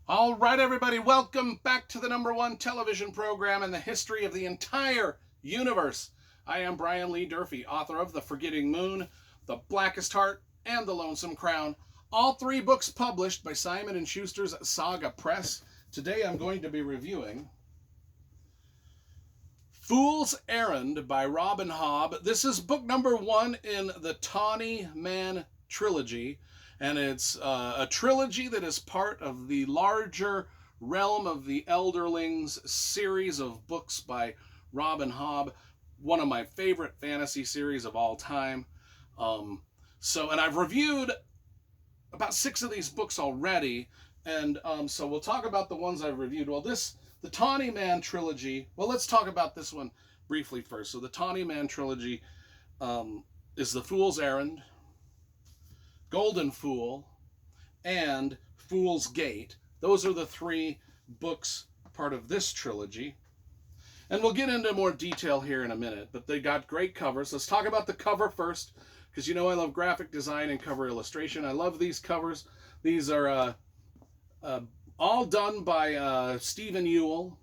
All right, everybody, welcome back to the #1 television program in the history of the entire universe. I am Brian Lee Durfee, author of The Forgetting Moon, The Blackest Heart, and The Lonesome Crown, all three books published by Simon & Schuster's Saga Press. Today I'm going to be reviewing Fool's Errand by Robin Hobb. This is book #1 in the Tawny Man trilogy, and it's a trilogy that is part of the larger realm of the Elderlings series of books by Robin Hobb, one of my favorite fantasy series of all time. And I've reviewed about 6 of these books already, and so we'll talk about the ones I've reviewed. Well, the Tawny Man trilogy, well, let's talk about this one briefly first. So the Tawny Man trilogy is The Fool's Errand, Golden Fool, and Fool's Gate. Those are the 3 books part of this trilogy. And we'll get into more detail here in a minute, but they got great covers. Let's talk about the cover first, because you know I love graphic design and cover illustration. I love these covers. These are all done by Stephen Ewell.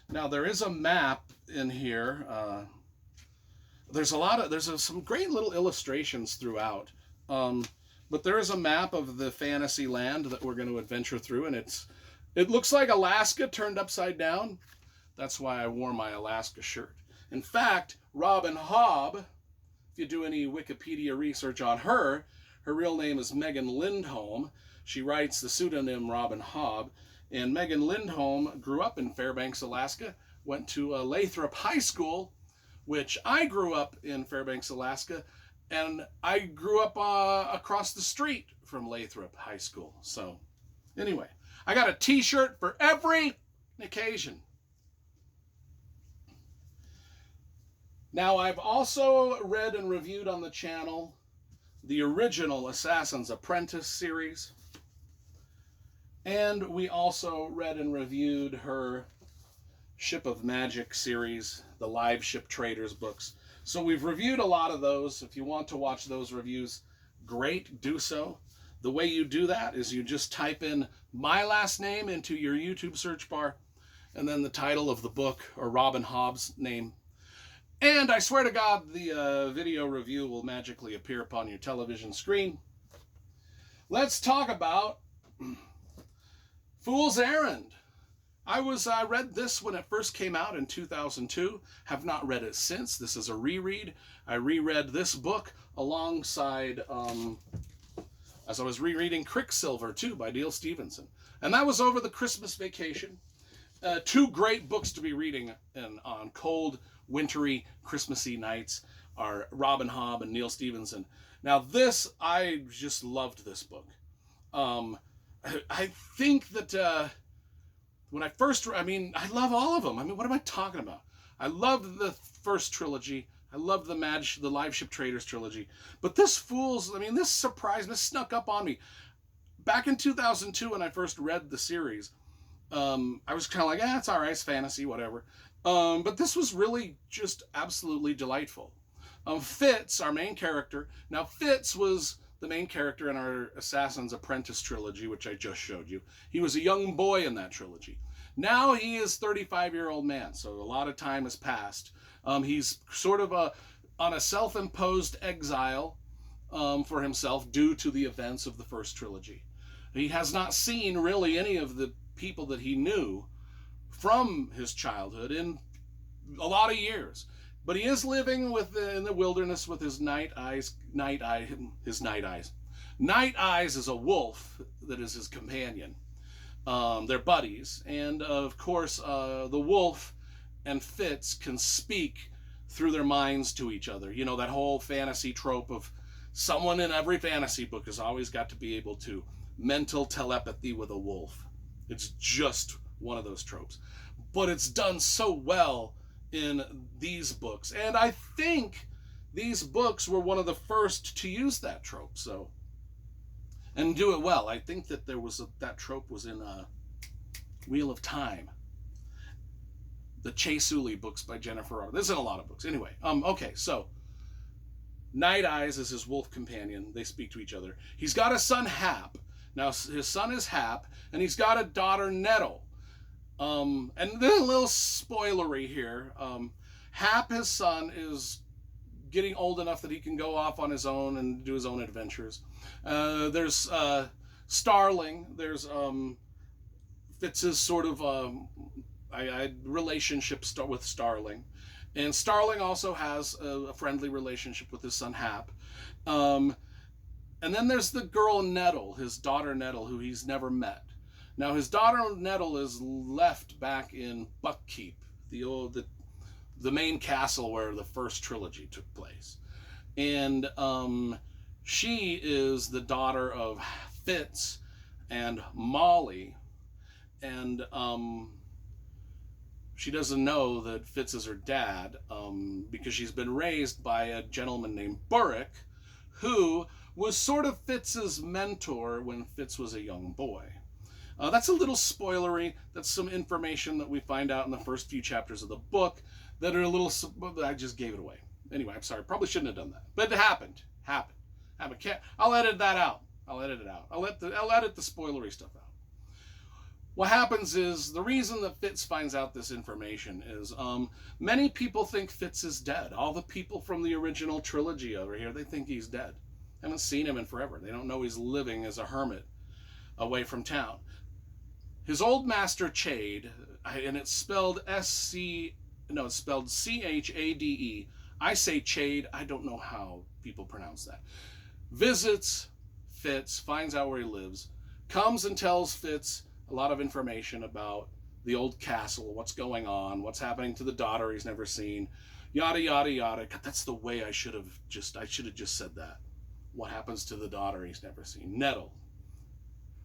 Now there is a map in here. There's some great little illustrations throughout. But there is a map of the fantasy land that we're going to adventure through, and it looks like Alaska turned upside down. That's why I wore my Alaska shirt. In fact, Robin Hobb, if you do any Wikipedia research on her real name is Megan Lindholm. She writes the pseudonym Robin Hobb, and Megan Lindholm grew up in Fairbanks, Alaska, went to Lathrop High School, which I grew up in Fairbanks, Alaska, and I grew up across the street from Lathrop High School. So anyway, I got a t-shirt for every occasion. Now, I've also read and reviewed on the channel the original Assassin's Apprentice series. And we also read and reviewed her Ship of Magic series, the Live Ship Traders books. So we've reviewed a lot of those. If you want to watch those reviews, great, do so. The way you do that is you just type in my last name into your YouTube search bar, and then the title of the book, or Robin Hobb's name. And I swear to God, the video review will magically appear upon your television screen. Let's talk about Fool's Errand. I read this when it first came out in 2002. Have not read it since. This is a reread. I reread this book alongside, as I was rereading Quicksilver too by Neil Stephenson. And that was over the Christmas vacation. 2 great books to be reading on cold, wintry, Christmassy nights are Robin Hobb and Neil Stephenson. Now I just loved this book. I think that when I love all of them. What am I talking about? I loved the first trilogy. I loved the Live Ship Traders trilogy. But this surprised me, snuck up on me. Back in 2002 when I first read the series, I was kind of like, it's all right, it's fantasy, whatever. But this was really just absolutely delightful. Fitz, our main character. Now, Fitz was the main character in our Assassin's Apprentice trilogy, which I just showed you. He was a young boy in that trilogy. Now he is a 35-year-old man, so a lot of time has passed. He's sort of on a self-imposed exile for himself due to the events of the first trilogy. He has not seen really any of the people that he knew from his childhood in a lot of years. But he is living in the wilderness with his Night Eyes. Night Eyes is a wolf that is his companion. They're buddies. And of course, the wolf and Fitz can speak through their minds to each other. You know, that whole fantasy trope of someone in every fantasy book has always got to be able to mental telepathy with a wolf. It's just one of those tropes. But it's done so well in these books. And I think these books were one of the first to use that trope. And do it well. I think that that trope was in Wheel of Time. The Chase Uli books by Jennifer Robert. There's in a lot of books. Anyway, okay, so Night Eyes is his wolf companion. They speak to each other. He's got a son, Hap. Now his son is Hap, and he's got a daughter, Nettle. And then a little spoilery here. Hap, his son, is getting old enough that he can go off on his own and do his own adventures. There's Starling. There's Fitz's sort of relationship with Starling. And Starling also has a friendly relationship with his son Hap. And then there's the girl Nettle, his daughter Nettle, who he's never met. Now his daughter Nettle is left back in Buckkeep, the main castle where the first trilogy took place. And she is the daughter of Fitz and Molly. And she doesn't know that Fitz is her dad because she's been raised by a gentleman named Burrick, who was sort of Fitz's mentor when Fitz was a young boy. That's a little spoilery. That's some information that we find out in the first few chapters of the book that are a little... I just gave it away. Anyway, I'm sorry. Probably shouldn't have done that. But it happened. I'll edit that out. I'll edit it out. I'll edit the spoilery stuff out. What happens is, the reason that Fitz finds out this information is many people think Fitz is dead. All the people from the original trilogy over here, they think he's dead. Haven't seen him in forever. They don't know he's living as a hermit away from town. His old master Chade, and it's spelled it's spelled Chade. I say Chade. I don't know how people pronounce that. Visits Fitz, finds out where he lives, comes and tells Fitz a lot of information about the old castle, what's going on, what's happening to the daughter he's never seen, yada, yada, yada. God, that's the way I should have just said that. What happens to the daughter he's never seen? Nettle.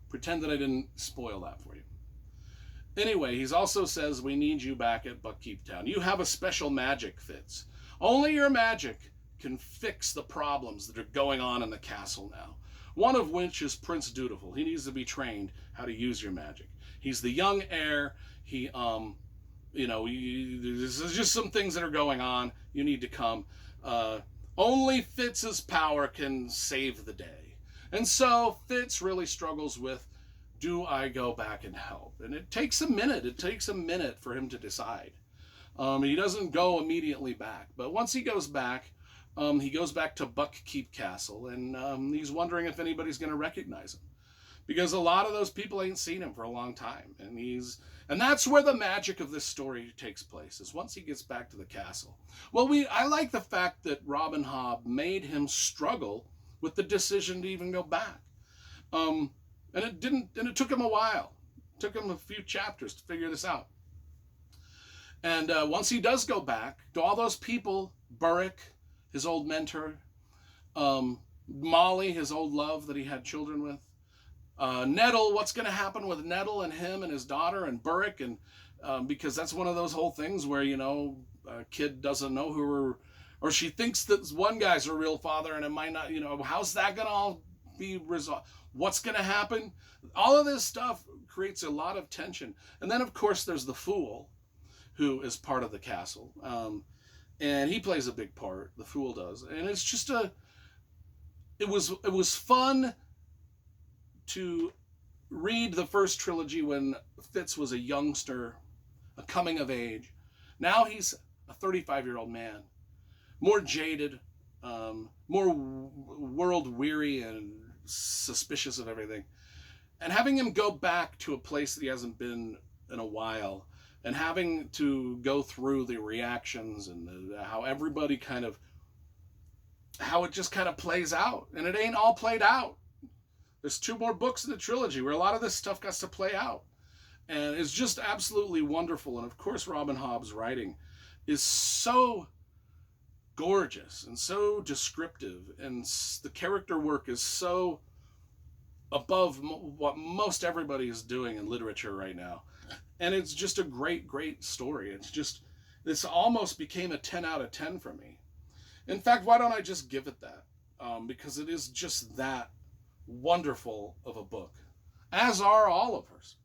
Pretend that I didn't spoil that for you. Anyway, he also says, we need you back at Buckkeep Town. You have a special magic, Fitz. Only your magic can fix the problems that are going on in the castle now. One of which is Prince Dutiful. He needs to be trained how to use your magic. He's the young heir. There's just some things that are going on. You need to come. Only Fitz's power can save the day. And so Fitz really struggles with, do I go back and help? And it takes a minute. It takes a minute for him to decide. He doesn't go immediately back. But once he goes back to Buckkeep Castle, and he's wondering if anybody's going to recognize him. Because a lot of those people ain't seen him for a long time. And that's where the magic of this story takes place, is once he gets back to the castle. Well, I like the fact that Robin Hobb made him struggle with the decision to even go back. And it took him a while. It took him a few chapters to figure this out. And once he does go back, to all those people, Burrick, his old mentor, Molly, his old love that he had children with, Nettle, what's going to happen with Nettle and him and his daughter and Burrick, and because that's one of those whole things where, a kid doesn't know or she thinks that one guy's her real father and it might not, how's that going to all be resolved? What's going to happen? All of this stuff creates a lot of tension. And then, of course, there's the Fool, who is part of the castle. And he plays a big part, the Fool does. And it's just it was fun to read the first trilogy when Fitz was a youngster, a coming of age. Now he's a 35-year-old man, more jaded, more world weary and suspicious of everything. And having him go back to a place that he hasn't been in a while, and having to go through the reactions and how everybody how it just kind of plays out. And it ain't all played out. There's 2 more books in the trilogy where a lot of this stuff got to play out. And it's just absolutely wonderful. And of course, Robin Hobb's writing is so gorgeous and so descriptive. And the character work is so above what most everybody is doing in literature right now. And it's just a great, great story. This almost became a 10 out of 10 for me. In fact, why don't I just give it that? Because it is just that wonderful of a book, as are all of hers.